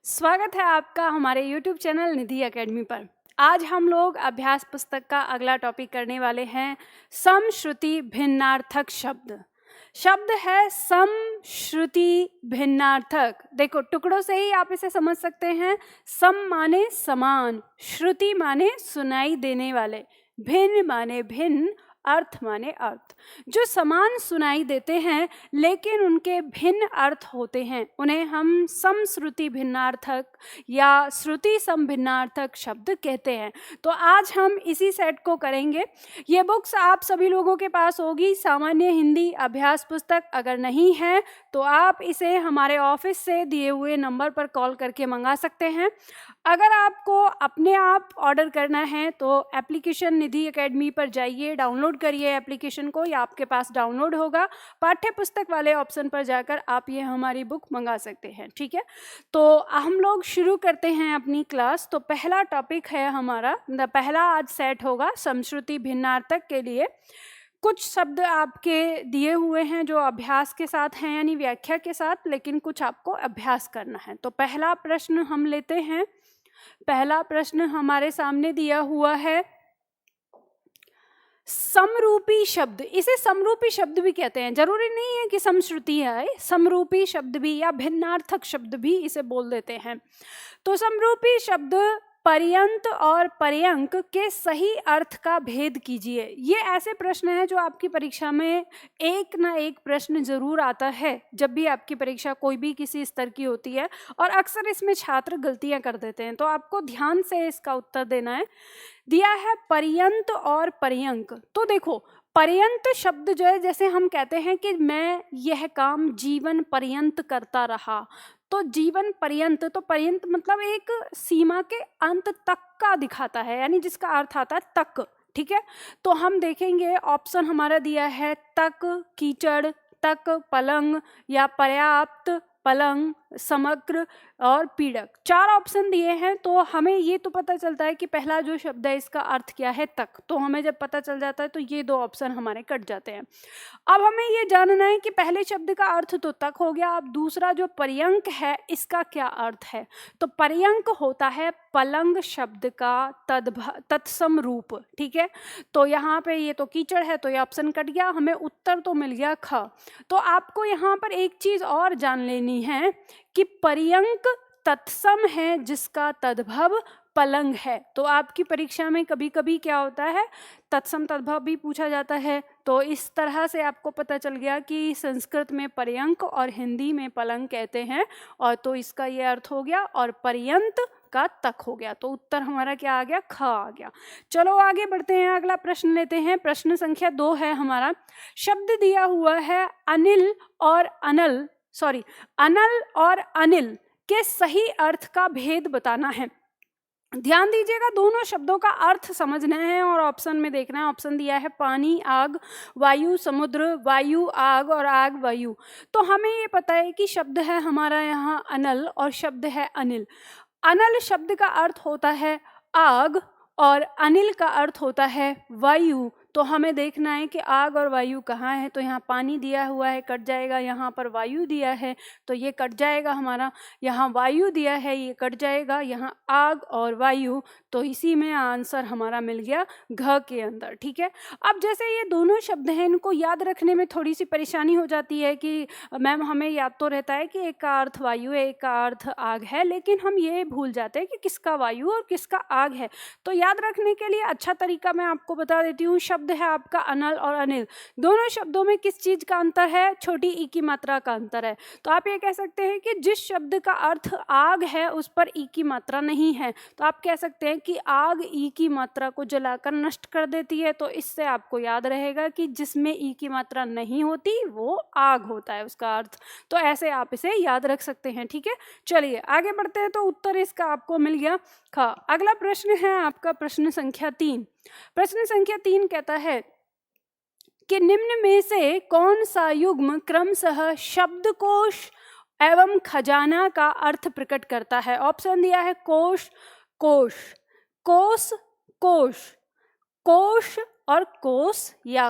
स्वागत है आपका हमारे YouTube चैनल निधि एकेडमी पर। आज हम लोग अभ्यास पुस्तक का अगला टॉपिक करने वाले हैं सम श्रुति भिन्नार्थक शब्द। शब्द है सम श्रुति भिन्नार्थक। देखो टुकड़ों से ही आप इसे समझ सकते हैं। सम माने समान, श्रुति माने सुनाई देने वाले, भिन्न माने भिन्न, अर्थ माने अर्थ। जो समान सुनाई देते हैं लेकिन उनके भिन्न अर्थ होते हैं उन्हें हम समश्रुति भिन्नार्थक या श्रुति सम भिन्नार्थक शब्द कहते हैं। तो आज हम इसी सेट को करेंगे। ये बुक्स आप सभी लोगों के पास होगी, सामान्य हिंदी अभ्यास पुस्तक। अगर नहीं है तो आप इसे हमारे ऑफिस से दिए हुए नंबर पर कॉल करके मंगा सकते हैं। अगर आपको अपने आप ऑर्डर करना है तो एप्लीकेशन निधि एकेडमी पर जाइए, डाउनलोड करिए एप्लीकेशन को, या आपके पास डाउनलोड होगा। पाठ्य पुस्तक वाले ऑप्शन पर जाकर आप ये हमारी बुक मंगा सकते हैं। ठीक है, तो हम लोग शुरू करते हैं अपनी क्लास। तो पहला टॉपिक है हमारा, पहला आज सेट होगा समश्रुति भिन्नार्थक के लिए। कुछ शब्द आपके दिए हुए हैं जो अभ्यास के साथ हैं, यानी व्याख्या के साथ, लेकिन कुछ आपको अभ्यास करना है। तो पहला प्रश्न हम लेते हैं। पहला प्रश्न हमारे सामने दिया हुआ है समरूपी शब्द। इसे समरूपी शब्द भी कहते हैं, जरूरी नहीं है कि समश्रुति है, समरूपी शब्द भी या भिन्नार्थक शब्द भी इसे बोल देते हैं। तो समरूपी शब्द पर्यंत और पर्यंक के सही अर्थ का भेद कीजिए। ये ऐसे प्रश्न हैं जो आपकी परीक्षा में एक ना एक प्रश्न जरूर आता है जब भी आपकी परीक्षा कोई भी किसी स्तर की होती है, और अक्सर इसमें छात्र गलतियां कर देते हैं। तो आपको ध्यान से इसका उत्तर देना है। दिया है पर्यंत और पर्यंक। तो देखो पर्यंत शब्द जो है, जैसे हम कहते हैं कि मैं यह काम जीवन पर्यंत करता रहा, तो जीवन पर्यंत, तो पर्यंत मतलब एक सीमा के अंत तक का दिखाता है, यानी जिसका अर्थ आता है तक। ठीक है, तो हम देखेंगे ऑप्शन हमारा दिया है तक, कीचड़, तक, पलंग, या पर्याप्त, पलंग, समग्र और पीड़क। चार ऑप्शन दिए हैं। तो हमें ये तो पता चलता है कि पहला जो शब्द है इसका अर्थ क्या है, तक। तो हमें जब पता चल जाता है तो ये दो ऑप्शन हमारे कट जाते हैं। अब हमें ये जानना है कि पहले शब्द का अर्थ तो तक हो गया, अब दूसरा जो पर्यंक है इसका क्या अर्थ है। तो पर्यंक होता है पलंग शब्द का तत्सम रूप। ठीक है, तो यहाँ पे ये तो कीचड़ है तो ये ऑप्शन कट गया, हमें उत्तर तो मिल गया ख। तो आपको यहाँ पर एक चीज और जान लेनी है कि पर्यंक तत्सम है जिसका तद्भव पलंग है। तो आपकी परीक्षा में कभी कभी क्या होता है, तत्सम तद्भव भी पूछा जाता है। तो इस तरह से आपको पता चल गया कि संस्कृत में पर्यंक और हिंदी में पलंग कहते हैं, और तो इसका ये अर्थ हो गया, और पर्यंत का तक हो गया। तो उत्तर हमारा क्या आ गया, ख आ गया। चलो आगे बढ़ते हैं, अगला प्रश्न लेते हैं। प्रश्न संख्या 2 है हमारा। शब्द दिया हुआ है अनिल और अनल, अनल और अनिल के सही अर्थ का भेद बताना है। ध्यान दीजिएगा, दोनों शब्दों का अर्थ समझना है और ऑप्शन में देखना है। ऑप्शन दिया है पानी, आग, वायु, समुद्र, वायु, आग, और आग, वायु। तो हमें ये पता है कि शब्द है हमारा यहाँ अनल और शब्द है अनिल। अनल शब्द का अर्थ होता है आग और अनिल का अर्थ होता है वायु। तो हमें देखना है कि आग और वायु कहाँ है। तो यहाँ पानी दिया हुआ है, कट जाएगा। यहाँ पर वायु दिया है तो ये कट जाएगा हमारा। यहाँ वायु दिया है, ये कट जाएगा। यहाँ आग और वायु, तो इसी में आंसर हमारा मिल गया घ के अंदर। ठीक है, अब जैसे ये दोनों शब्द हैं, इनको याद रखने में थोड़ी सी परेशानी हो जाती है कि मैम हमें याद तो रहता है कि एक का अर्थ वायु है, एक का अर्थ आग है, लेकिन हम ये भूल जाते हैं कि किसका वायु और किसका आग है। तो याद रखने के लिए अच्छा तरीका मैं आपको बता देती हूँ। शब्द है आपका अनल और अनिल, दोनों शब्दों में किस चीज का अंतर है, छोटी ई की मात्रा का अंतर है। तो आप ये कह सकते हैं कि जिस शब्द का अर्थ आग है उस पर ई की मात्रा नहीं है, तो आप कह सकते हैं कि आग ई की मात्रा को जलाकर नष्ट कर देती है। तो इससे आपको याद रहेगा कि जिसमें ई की मात्रा नहीं होती वो आग होता है उसका अर्थ। तो ऐसे आप इसे याद रख सकते हैं। ठीक है, चलिए आगे बढ़ते हैं। तो उत्तर इसका आपको मिल गया ख। अगला प्रश्न है आपका प्रश्न संख्या 3। प्रश्न संख्या 3 कहता है कि निम्न में से कौन सा युग्म क्रमशः शब्दकोश एवं खजाना का अर्थ प्रकट करता है। ऑप्शन दिया है कोश, कोश, कोश, कोश, कोश, और कोस या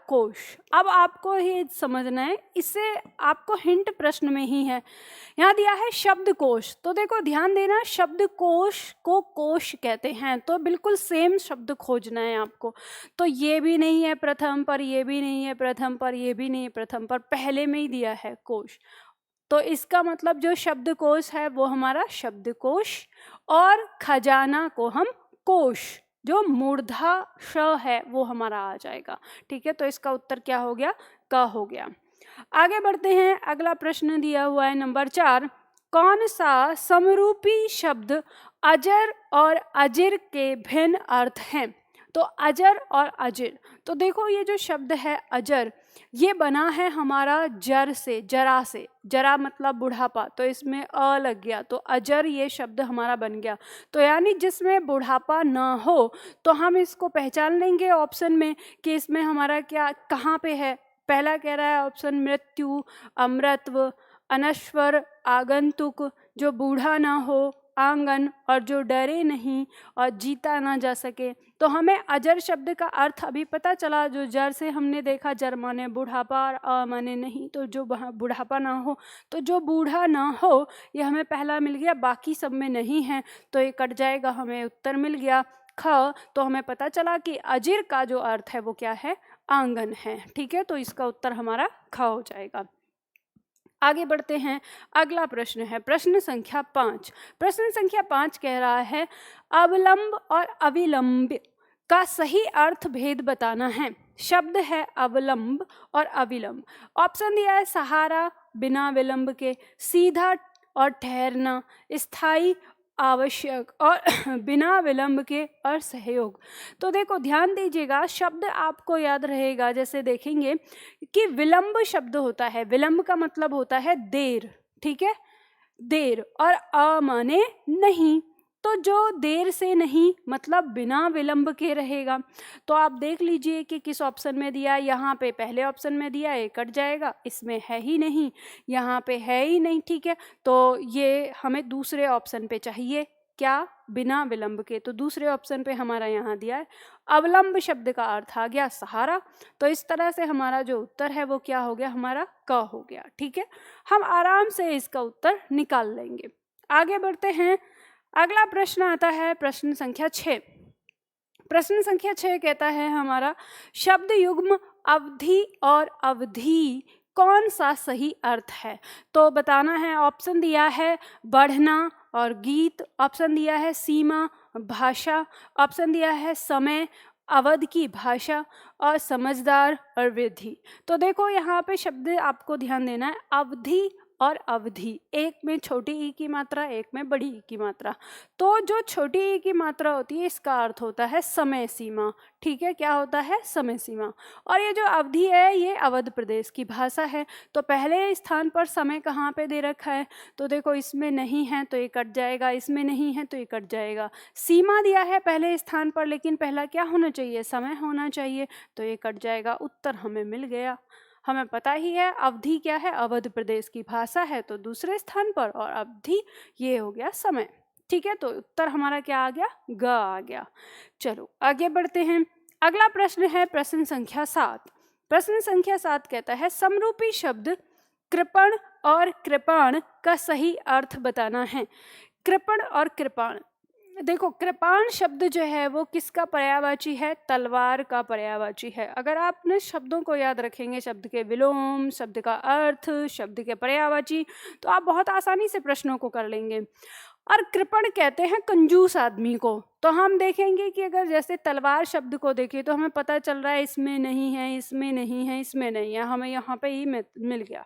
कोश। अब आपको ये समझना है, इससे आपको हिंट प्रश्न में ही है। यहाँ दिया है शब्दकोश, तो देखो ध्यान देना, शब्दकोश को कोश कहते हैं, तो बिल्कुल सेम शब्द खोजना है आपको। तो ये भी नहीं है प्रथम पर, ये भी नहीं है प्रथम पर, ये भी नहीं है प्रथम पर, पहले में ही दिया है कोश। तो इसका मतलब जो शब्दकोश है वो हमारा शब्दकोश, और खजाना को हम कोश, जो मूर्धा श है वो हमारा आ जाएगा। ठीक है, तो इसका उत्तर क्या हो गया? क हो गया। आगे बढ़ते हैं, अगला प्रश्न दिया हुआ है नंबर 4। कौन सा समरूपी शब्द अजर और अजिर के भिन्न अर्थ हैं? तो अजर और अजिर, तो देखो ये जो शब्द है अजर, ये बना है हमारा जर से, जरा से। जरा मतलब बुढ़ापा, तो इसमें अ लग गया, तो अजर ये शब्द हमारा बन गया। तो यानी जिसमें बुढ़ापा ना हो, तो हम इसको पहचान लेंगे ऑप्शन में कि इसमें हमारा क्या, कहाँ पे है। पहला कह रहा है ऑप्शन मृत्यु, अमृतत्व, अनश्वर, आगंतुक, जो बूढ़ा ना हो, आंगन, और जो डरे नहीं और जीता ना जा सके। तो हमें अजर शब्द का अर्थ अभी पता चला, जो जर से हमने देखा, जर माने बुढ़ापा और अ माने नहीं, तो जो बुढ़ापा ना हो, तो जो बूढ़ा ना हो, ये हमें पहला मिल गया, बाकी सब में नहीं है, तो ये कट जाएगा, हमें उत्तर मिल गया ख। तो हमें पता चला कि अजिर का जो अर्थ है वो क्या है? आंगन है। ठीक है, तो इसका उत्तर हमारा ख हो जाएगा। आगे बढ़ते हैं, अगला प्रश्न है प्रश्न संख्या 5। प्रश्न संख्या 5 कह रहा है अवलंब और अविलंब का सही अर्थ भेद बताना है। शब्द है अवलंब और अविलंब। ऑप्शन दिया है सहारा, बिना विलंब के, सीधा और ठहरना, स्थायी, आवश्यक, और बिना विलंब के, और सहयोग। तो देखो ध्यान दीजिएगा, शब्द आपको याद रहेगा, जैसे देखेंगे कि विलंब शब्द होता है, विलंब का मतलब होता है देर। ठीक है, देर, और अ माने नहीं, तो जो देर से नहीं मतलब बिना विलंब के रहेगा। तो आप देख लीजिए कि किस ऑप्शन में दिया है। यहाँ पे पहले ऑप्शन में दिया है, कट जाएगा, इसमें है ही नहीं, यहाँ पे है ही नहीं। ठीक है, तो ये हमें दूसरे ऑप्शन पे चाहिए, क्या? बिना विलंब के। तो दूसरे ऑप्शन पे हमारा यहाँ दिया है अवलंब शब्द का अर्थ आ गया सहारा। तो इस तरह से हमारा जो उत्तर है वो क्या हो गया? हमारा क हो गया। ठीक है, हम आराम से इसका उत्तर निकाल लेंगे। आगे बढ़ते हैं, अगला प्रश्न आता है प्रश्न संख्या 6। प्रश्न संख्या 6 कहता है हमारा शब्द युग्म अवधि और अवधि कौन सा सही अर्थ है? तो बताना है। ऑप्शन दिया है बढ़ना और गीत, ऑप्शन दिया है सीमा, भाषा, ऑप्शन दिया है समय, अवध की भाषा, और समझदार और विधि। तो देखो यहाँ पे शब्द आपको ध्यान देना है, अवधि और अवधि, एक में छोटी ई की मात्रा, एक में बड़ी ई की मात्रा। तो जो छोटी ई की मात्रा होती है इसका अर्थ होता है समय सीमा। ठीक है, क्या होता है? समय सीमा। और ये जो अवधि है ये अवध प्रदेश की भाषा है। तो पहले स्थान पर समय कहाँ पे दे रखा है? तो देखो इसमें नहीं है तो ये कट जाएगा, इसमें नहीं है तो ये कट जाएगा। सीमा दिया है पहले स्थान पर, लेकिन पहला क्या होना चाहिए? समय होना चाहिए, तो ये कट जाएगा। उत्तर हमें मिल गया। हमें पता ही है अवधि क्या है? अवध प्रदेश की भाषा है, तो दूसरे स्थान पर, और अवधि ये हो गया समय। ठीक है, तो उत्तर हमारा क्या आ गया? ग आ गया। चलो आगे बढ़ते हैं, अगला प्रश्न है प्रश्न संख्या 7। प्रश्न संख्या 7 कहता है समरूपी शब्द कृपण और कृपाण का सही अर्थ बताना है। कृपण और कृपाण, देखो कृपाण शब्द जो है वो किसका पर्यायवाची है? तलवार का पर्यायवाची है। अगर आप अपने शब्दों को याद रखेंगे, शब्द के विलोम, शब्द का अर्थ, शब्द के पर्यायवाची, तो आप बहुत आसानी से प्रश्नों को कर लेंगे। और कृपण कहते हैं कंजूस आदमी को। तो हम देखेंगे कि अगर जैसे तलवार शब्द को देखें तो हमें पता चल रहा है इसमें नहीं है, इसमें नहीं है, इसमें नहीं है, हमें यहाँ पे ही मिल गया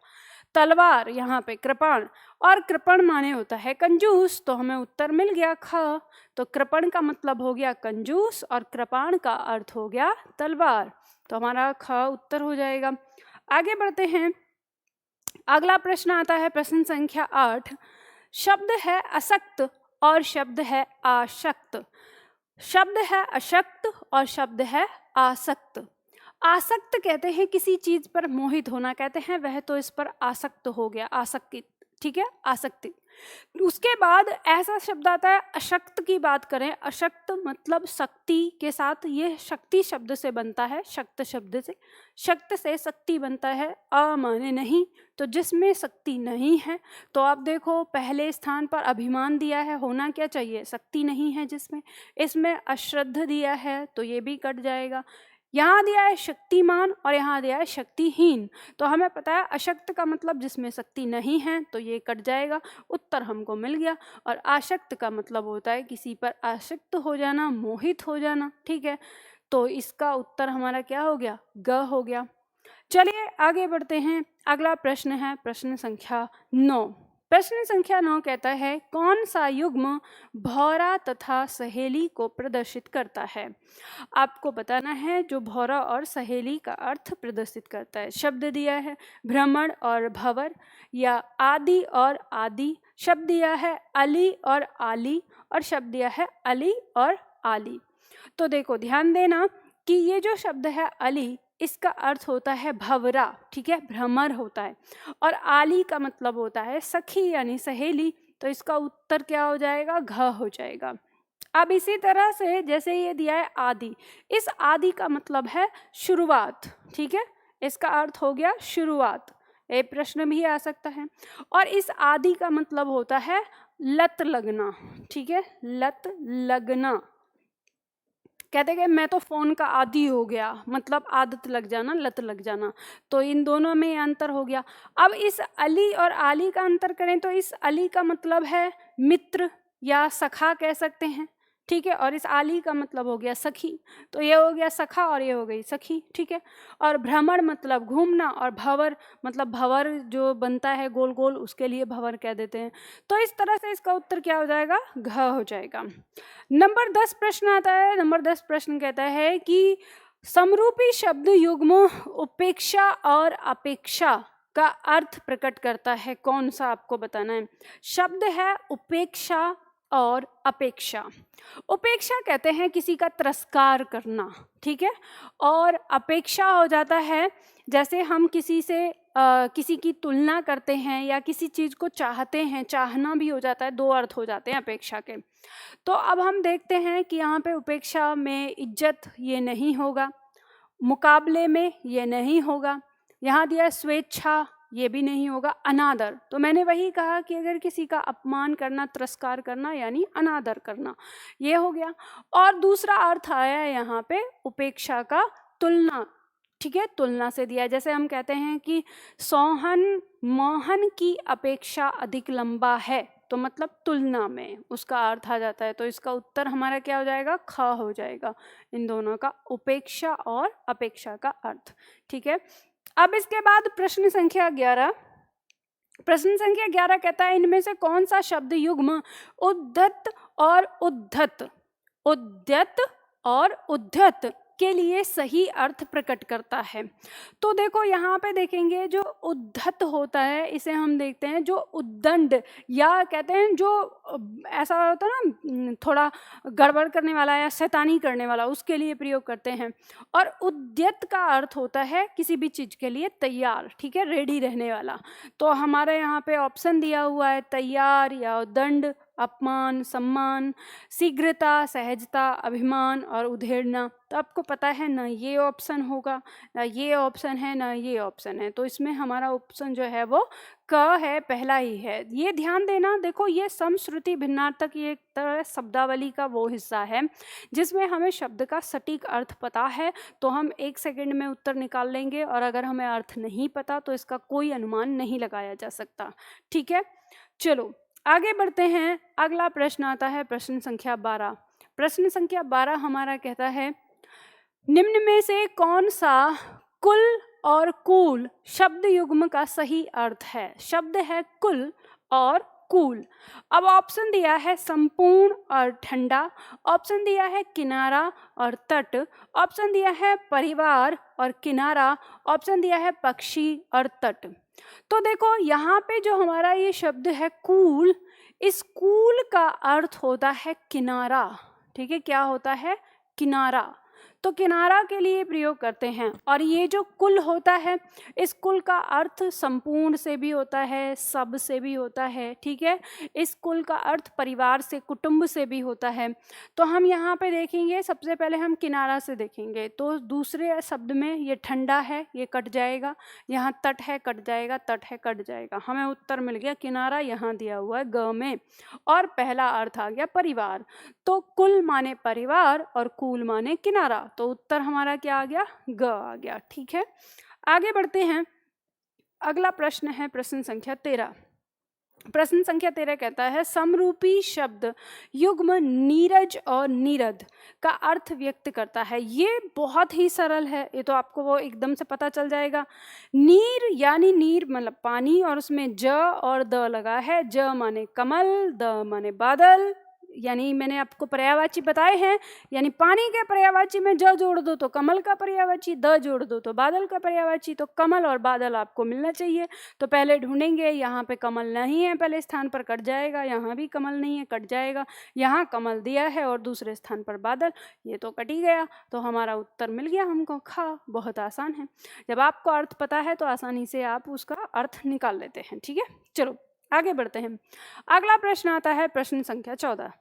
तलवार, यहाँ पे कृपाण, और कृपण माने होता है कंजूस, तो हमें उत्तर मिल गया ख। तो कृपण का मतलब हो गया कंजूस और कृपाण का अर्थ हो गया तलवार, तो हमारा ख उत्तर हो जाएगा। आगे बढ़ते हैं, अगला प्रश्न आता है प्रश्न संख्या 8। शब्द है अशक्त और शब्द है आशक्त। शब्द है अशक्त और शब्द है आसक्त। आसक्त कहते हैं किसी चीज पर मोहित होना, कहते हैं वह तो इस पर आसक्त हो गया, आसक्ति। ठीक है, आसक्ति। उसके बाद ऐसा शब्द आता है अशक्त की बात करें, अशक्त मतलब शक्ति के साथ, ये शक्ति शब्द से बनता है, शक्त शब्द से, शक्त से शक्ति बनता है, अ माने नहीं, तो जिसमें शक्ति नहीं है, तो आप देखो पहले स्थान पर अभिमान दिया है, होना क्या चाहिए, शक्ति नहीं है जिसमें, इसमें अश्रद्ध दिया है तो ये भी कट जाएगा। यहाँ दिया है शक्तिमान और यहाँ दिया है शक्तिहीन, तो हमें पता है अशक्त का मतलब जिसमें शक्ति नहीं है, तो ये कट जाएगा, उत्तर हमको मिल गया। और आशक्त का मतलब होता है किसी पर आसक्त हो जाना, मोहित हो जाना, ठीक है, तो इसका उत्तर हमारा क्या हो गया, ग हो गया। चलिए आगे बढ़ते हैं, अगला प्रश्न है प्रश्न संख्या 9। प्रश्न संख्या 9 कहता है कौन सा युग्म भौरा तथा सहेली को प्रदर्शित करता है। आपको बताना है जो भौरा और सहेली का अर्थ प्रदर्शित करता है। शब्द दिया है भ्रमण और भंवर, या आदि और आदि, शब्द दिया है अली और आली, और शब्द दिया है अली और आली। तो देखो ध्यान देना कि ये जो शब्द है अली, इसका अर्थ होता है भंवरा, ठीक है, भ्रमर होता है, और आली का मतलब होता है सखी यानी सहेली, तो इसका उत्तर क्या हो जाएगा, घ हो जाएगा। अब इसी तरह से जैसे ये दिया है आदि, इस आदि का मतलब है शुरुआत, ठीक है, इसका अर्थ हो गया शुरुआत, ये प्रश्न भी आ सकता है। और इस आदि का मतलब होता है लत लगना, ठीक है, लत लगना, कहते हैं मैं तो फोन का आदी हो गया, मतलब आदत लग जाना, लत लग जाना, तो इन दोनों में ये अंतर हो गया। अब इस अली और आली का अंतर करें तो इस अली का मतलब है मित्र या सखा कह सकते हैं, ठीक है, और इस आली का मतलब हो गया सखी, तो ये हो गया सखा और ये हो गई सखी, ठीक है। और भ्रमण मतलब घूमना, और भंवर मतलब भंवर जो बनता है गोल गोल, उसके लिए भंवर कह देते हैं। तो इस तरह से इसका उत्तर क्या हो जाएगा, घ हो जाएगा। नंबर 10 प्रश्न आता है। नंबर 10 प्रश्न कहता है कि समरूपी शब्द युग्म उपेक्षा और अपेक्षा का अर्थ प्रकट करता है, कौन सा आपको बताना है। शब्द है उपेक्षा और अपेक्षा। उपेक्षा कहते हैं किसी का तिरस्कार करना, ठीक है, और अपेक्षा हो जाता है जैसे हम किसी से किसी की तुलना करते हैं या किसी चीज़ को चाहते हैं, चाहना भी हो जाता है, दो अर्थ हो जाते हैं अपेक्षा के। तो अब हम देखते हैं कि यहाँ पे उपेक्षा में इज्जत ये नहीं होगा, मुकाबले में ये नहीं होगा, यहाँ दिया स्वेच्छा ये भी नहीं होगा, अनादर, तो मैंने वही कहा कि अगर किसी का अपमान करना, तिरस्कार करना यानी अनादर करना, ये हो गया। और दूसरा अर्थ आया है यहाँ पे उपेक्षा का तुलना, ठीक है, तुलना से दिया, जैसे हम कहते हैं कि सोहन मोहन की अपेक्षा अधिक लंबा है, तो मतलब तुलना में उसका अर्थ आ जाता है, तो इसका उत्तर हमारा क्या हो जाएगा, ख हो जाएगा, इन दोनों का, उपेक्षा और अपेक्षा का अर्थ, ठीक है। अब इसके बाद प्रश्न संख्या 11। प्रश्न संख्या 11 कहता है इनमें से कौन सा शब्द युग्म उद्धत और उद्धत, उद्यत और उद्धत के लिए सही अर्थ प्रकट करता है। तो देखो यहाँ पे देखेंगे जो उद्धत होता है इसे हम देखते हैं जो उद्दंड या कहते हैं जो ऐसा होता है ना थोड़ा गड़बड़ करने वाला या शैतानी करने वाला, उसके लिए प्रयोग करते हैं। और उद्यत का अर्थ होता है किसी भी चीज़ के लिए तैयार, ठीक है, रेडी रहने वाला। तो हमारे यहाँ पे ऑप्शन दिया हुआ है तैयार या उद्दंड, अपमान, सम्मान, शीघ्रता, सहजता, अभिमान और उधेड़ना। तो आपको पता है ना ये ऑप्शन होगा, ना ये ऑप्शन है, ना ये ऑप्शन है, तो इसमें हमारा ऑप्शन जो है वो क है, पहला ही है। ये ध्यान देना, देखो ये समश्रुति भिन्नार्थक ये एक तरह शब्दावली का वो हिस्सा है जिसमें हमें शब्द का सटीक अर्थ पता है तो हम 1 सेकंड में उत्तर निकाल लेंगे, और अगर हमें अर्थ नहीं पता तो इसका कोई अनुमान नहीं लगाया जा सकता, ठीक है। चलो आगे बढ़ते हैं, अगला प्रश्न आता है प्रश्न संख्या 12। प्रश्न संख्या 12 हमारा कहता है निम्न में से कौन सा कुल और कूल शब्द युग्म का सही अर्थ है। शब्द है कुल और कूल। अब ऑप्शन दिया है संपूर्ण और ठंडा, ऑप्शन दिया है किनारा और तट, ऑप्शन दिया है परिवार और किनारा, ऑप्शन दिया है पक्षी और तट। तो देखो यहाँ पे जो हमारा ये शब्द है कूल, इस कूल का अर्थ होता है किनारा, ठीक है, क्या होता है, किनारा। तो किनारा के लिए प्रयोग करते हैं। और ये जो कुल होता है, इस कुल का अर्थ संपूर्ण से भी होता है, सब से भी होता है, ठीक है। इस कुल का अर्थ परिवार से, कुटुंब से भी होता है। तो हम यहाँ पे देखेंगे, सबसे पहले हम किनारा से देखेंगे। तो दूसरे शब्द में ये ठंडा है, ये कट जाएगा, यहाँ तट है, कट जाएगा, तट है, कट जाएगा। हमें उत्तर मिल गया किनारा, यहाँ दिया हुआ है ग में, और पहला अर्थ आ गया परिवार। तो कुल माने परिवार और कूल माने किनारा, तो उत्तर हमारा क्या आ गया, ग आ गया, ठीक है। आगे बढ़ते हैं। अगला प्रश्न है प्रश्न संख्या 13। प्रश्न संख्या 13 कहता है समरूपी शब्द युग्म नीरज और नीरद का अर्थ व्यक्त करता है। ये बहुत ही सरल है, ये तो आपको वो एकदम से पता चल जाएगा। नीर यानी नीर मतलब पानी, और उसमें ज और द लगा है। ज माने कमल, द माने बादल, यानी मैंने आपको पर्यायवाची बताए हैं, यानी पानी के पर्यायवाची में ज जोड़ दो तो कमल का पर्यायवाची, द जोड़ दो तो बादल का पर्यायवाची। तो कमल और बादल आपको मिलना चाहिए। तो पहले ढूंढेंगे, यहाँ पे कमल नहीं है, पहले स्थान पर कट जाएगा, यहाँ भी कमल नहीं है, कट जाएगा, यहाँ कमल दिया है और दूसरे स्थान पर बादल, ये तो कट ही गया। तो हमारा उत्तर मिल गया हमको खा। बहुत आसान है, जब आपको अर्थ पता है तो आसानी से आप उसका अर्थ निकाल लेते हैं, ठीक है। चलो आगे बढ़ते हैं। अगला प्रश्न आता है प्रश्न संख्या 14।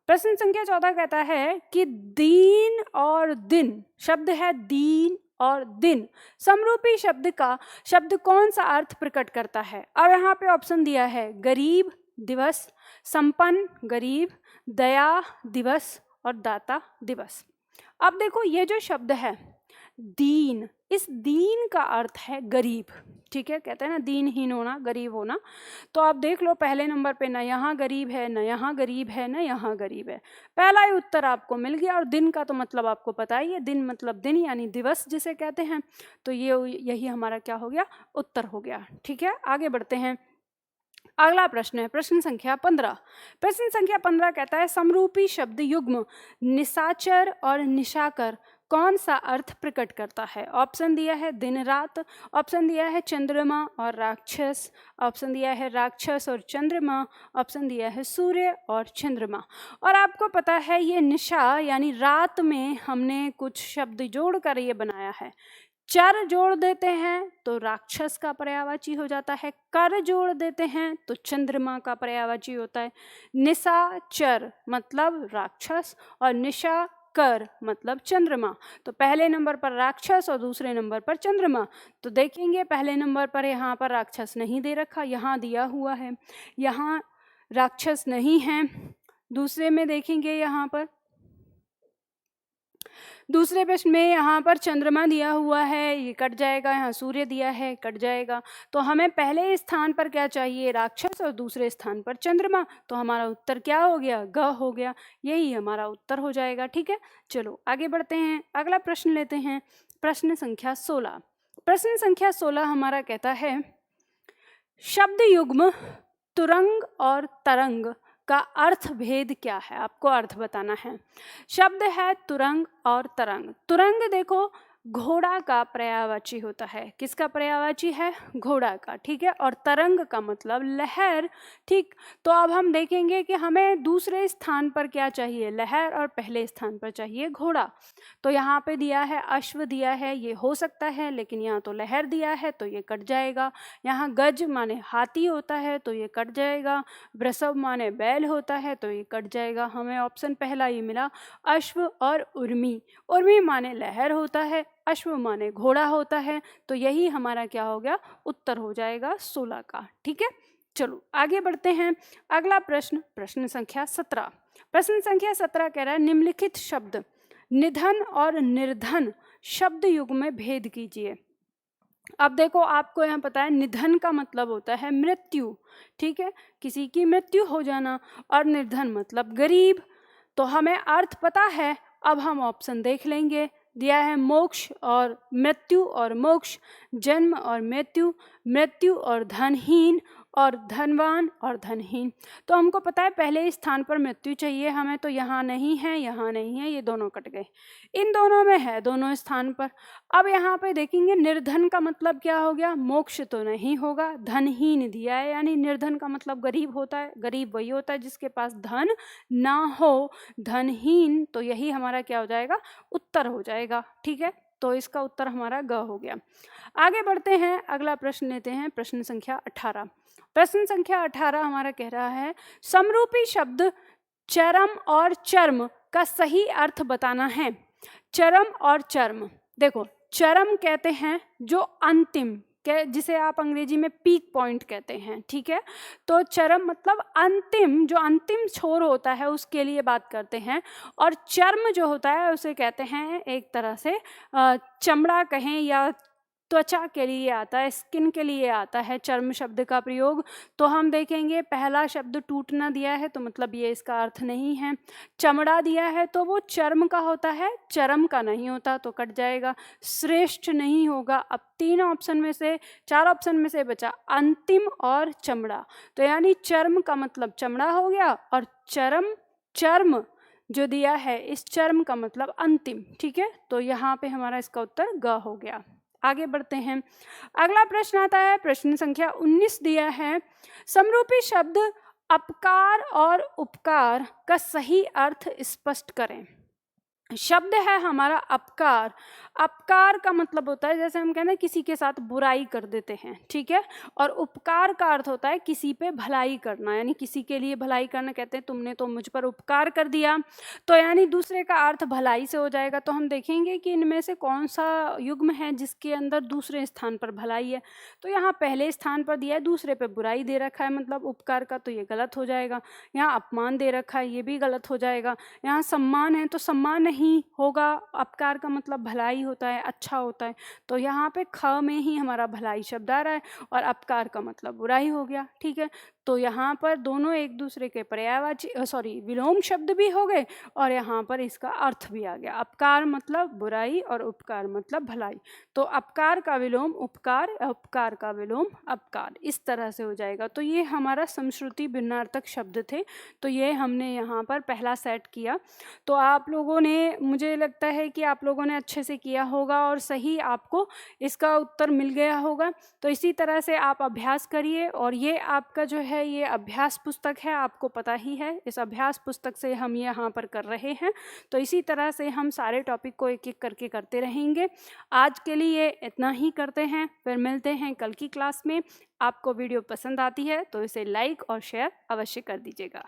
प्रश्न संख्या 14 कहता है कि दीन और दिन, शब्द है दीन और दिन, समरूपी शब्द का शब्द कौन सा अर्थ प्रकट करता है। और यहाँ पे ऑप्शन दिया है गरीब दिवस, संपन्न गरीब, दया दिवस और दाता दिवस। अब देखो ये जो शब्द है दीन, इस दीन का अर्थ है गरीब, ठीक है। कहते हैं ना दीनहीन होना, गरीब होना। तो आप देख लो पहले नंबर पे ना यहाँ गरीब है, ना यहाँ गरीब है, ना यहाँ गरीब है। पहला ही उत्तर आपको मिल गया। और दिन का तो मतलब आपको पता ही है, दिन मतलब दिन यानी दिवस जिसे कहते हैं। तो यही हमारा क्या हो गया, उत्तर हो गया, ठीक है। आगे बढ़ते हैं। अगला प्रश्न है प्रश्न संख्या 15। प्रश्न संख्या 15 कहता है समरूपी शब्द युग्म निशाचर और निशाकर कौन सा अर्थ प्रकट करता है। ऑप्शन दिया है दिन रात, ऑप्शन दिया है चंद्रमा और राक्षस, ऑप्शन दिया है राक्षस और चंद्रमा, ऑप्शन दिया है सूर्य और चंद्रमा। और आपको पता है ये निशा यानी रात में हमने कुछ शब्द जोड़कर ये बनाया है। चर जोड़ देते हैं तो राक्षस का पर्यायवाची हो जाता है, कर जोड़ देते हैं तो चंद्रमा का पर्यायवाची होता है। निशाचर मतलब राक्षस और निशा कर मतलब चंद्रमा। तो पहले नंबर पर राक्षस और दूसरे नंबर पर चंद्रमा। तो देखेंगे पहले नंबर पर यहाँ पर राक्षस नहीं दे रखा, यहाँ दिया हुआ है, यहाँ राक्षस नहीं है। दूसरे में देखेंगे यहाँ पर दूसरे प्रश्न में यहाँ पर चंद्रमा दिया हुआ है, ये कट जाएगा, यहाँ सूर्य दिया है, कट जाएगा। तो हमें पहले स्थान पर क्या चाहिए, राक्षस, और दूसरे स्थान पर चंद्रमा। तो हमारा उत्तर क्या हो गया, ग हो गया। यही हमारा उत्तर हो जाएगा, ठीक है। चलो आगे बढ़ते हैं। अगला प्रश्न लेते हैं, प्रश्न संख्या 16। प्रश्न संख्या 16 हमारा कहता है शब्द युग्म तुरंग और तरंग का अर्थ भेद क्या है। आपको अर्थ बताना है। शब्द है तुरंग और तरंग। तुरंग देखो घोड़ा का पर्यायवाची होता है। किसका पर्यायवाची है, घोड़ा का, ठीक है। और तरंग का मतलब लहर, ठीक। तो अब हम देखेंगे कि हमें दूसरे स्थान पर क्या चाहिए, लहर, और पहले स्थान पर चाहिए घोड़ा। तो यहाँ पे दिया है अश्व दिया है, ये हो सकता है, लेकिन यहाँ तो लहर दिया है तो ये कट जाएगा। यहाँ गज माने हाथी होता है तो ये कट जाएगा। वृषभ माने बैल होता है तो ये कट जाएगा। हमें ऑप्शन पहला ही मिला, अश्व और उर्मी। उर्मी माने लहर होता है, अश्व माने घोड़ा होता है। तो यही हमारा क्या हो गया, उत्तर हो जाएगा 16 का, ठीक है। चलो आगे बढ़ते हैं। अगला प्रश्न, प्रश्न संख्या 17। प्रश्न संख्या 17 कह रहा है निम्नलिखित शब्द निधन और निर्धन शब्द युग में भेद कीजिए। अब देखो आपको यहाँ पता है निधन का मतलब होता है मृत्यु, ठीक है, किसी की मृत्यु हो जाना, और निर्धन मतलब गरीब। तो हमें अर्थ पता है, अब हम ऑप्शन देख लेंगे। दिया है मोक्ष और मृत्यु और मोक्ष, जन्म और मृत्यु, मृत्यु और धनहीन, और धनवान और धनहीन। तो हमको पता है पहले स्थान पर मृत्यु चाहिए हमें, तो यहाँ नहीं है, यहाँ नहीं है, ये दोनों कट गए। इन दोनों में है दोनों स्थान पर। अब यहाँ पे देखेंगे निर्धन का मतलब क्या हो गया, मोक्ष तो नहीं होगा। धनहीन दिया है, यानी निर्धन का मतलब गरीब होता है। गरीब वही होता है जिसके पास धन ना हो। धनहीन, तो यही हमारा क्या हो जाएगा, उत्तर हो जाएगा। ठीक है, तो इसका उत्तर हमारा ग हो गया। आगे बढ़ते हैं, अगला प्रश्न लेते हैं, प्रश्न संख्या 18। प्रश्न संख्या 18 हमारा कह रहा है समरूपी शब्द चरम और चर्म का सही अर्थ बताना है। चरम और चर्म, देखो चरम कहते हैं जो अंतिम, जिसे आप अंग्रेजी में पीक पॉइंट कहते हैं। ठीक है, तो चरम मतलब अंतिम, जो अंतिम छोर होता है उसके लिए बात करते हैं। और चर्म जो होता है उसे कहते हैं एक तरह से चमड़ा कहें या त्वचा के लिए आता है, स्किन के लिए आता है चर्म शब्द का प्रयोग। तो हम देखेंगे पहला शब्द टूटना दिया है, तो मतलब ये इसका अर्थ नहीं है। चमड़ा दिया है तो वो चर्म का होता है, चरम का नहीं होता, तो कट जाएगा। श्रेष्ठ नहीं होगा। अब 3 ऑप्शन में से 4 ऑप्शन में से बचा अंतिम और चमड़ा, तो यानी चर्म का मतलब चमड़ा हो गया और चर्म जो दिया है इस चर्म का मतलब अंतिम। ठीक है, तो यहाँ पे हमारा इसका उत्तर ग हो गया। आगे बढ़ते हैं, अगला प्रश्न आता है, प्रश्न संख्या 19 दिया है समरूपी शब्द अपकार और उपकार का सही अर्थ स्पष्ट करें। शब्द है हमारा अपकार। अपकार का मतलब होता है जैसे हम कहते हैं किसी के साथ बुराई कर देते हैं। ठीक है, और उपकार का अर्थ होता है किसी पे भलाई करना, यानी किसी के लिए भलाई करना। कहते हैं तुमने तो मुझ पर उपकार कर दिया, तो यानी दूसरे का अर्थ भलाई से हो जाएगा। तो हम देखेंगे कि इनमें से कौन सा युग्म है जिसके अंदर दूसरे स्थान पर भलाई है। तो यहाँ पहले स्थान पर दिया है, दूसरे पे बुराई दे रखा है मतलब उपकार का, तो ये गलत हो जाएगा। यहाँ अपमान दे रखा है, ये भी गलत हो जाएगा। यहाँ सम्मान है तो सम्मान नहीं होगा, अपकार का मतलब भलाई होता है, अच्छा होता है। तो यहाँ पे ख में ही हमारा भलाई शब्द आ रहा है और अपकार का मतलब बुराई हो गया। ठीक है, तो यहाँ पर दोनों एक दूसरे के पर्यायवाची विलोम शब्द भी हो गए और यहाँ पर इसका अर्थ भी आ गया। अपकार मतलब बुराई और उपकार मतलब भलाई, तो अपकार का विलोम उपकार, उपकार का विलोम अपकार, इस तरह से हो जाएगा। तो ये हमारा समश्रुति भिन्नार्थक शब्द थे, तो ये हमने यहाँ पर पहला सेट किया। तो आप लोगों ने, मुझे लगता है कि आप लोगों ने अच्छे से किया होगा और सही आपको इसका उत्तर मिल गया होगा। तो इसी तरह से आप अभ्यास करिए, और ये आपका जो है ये अभ्यास पुस्तक है, आपको पता ही है, इस अभ्यास पुस्तक से हम यहाँ पर कर रहे हैं। तो इसी तरह से हम सारे टॉपिक को एक एक करके करते रहेंगे। आज के लिए इतना ही करते हैं, फिर मिलते हैं कल की क्लास में। आपको वीडियो पसंद आती है तो इसे लाइक और शेयर अवश्य कर दीजिएगा।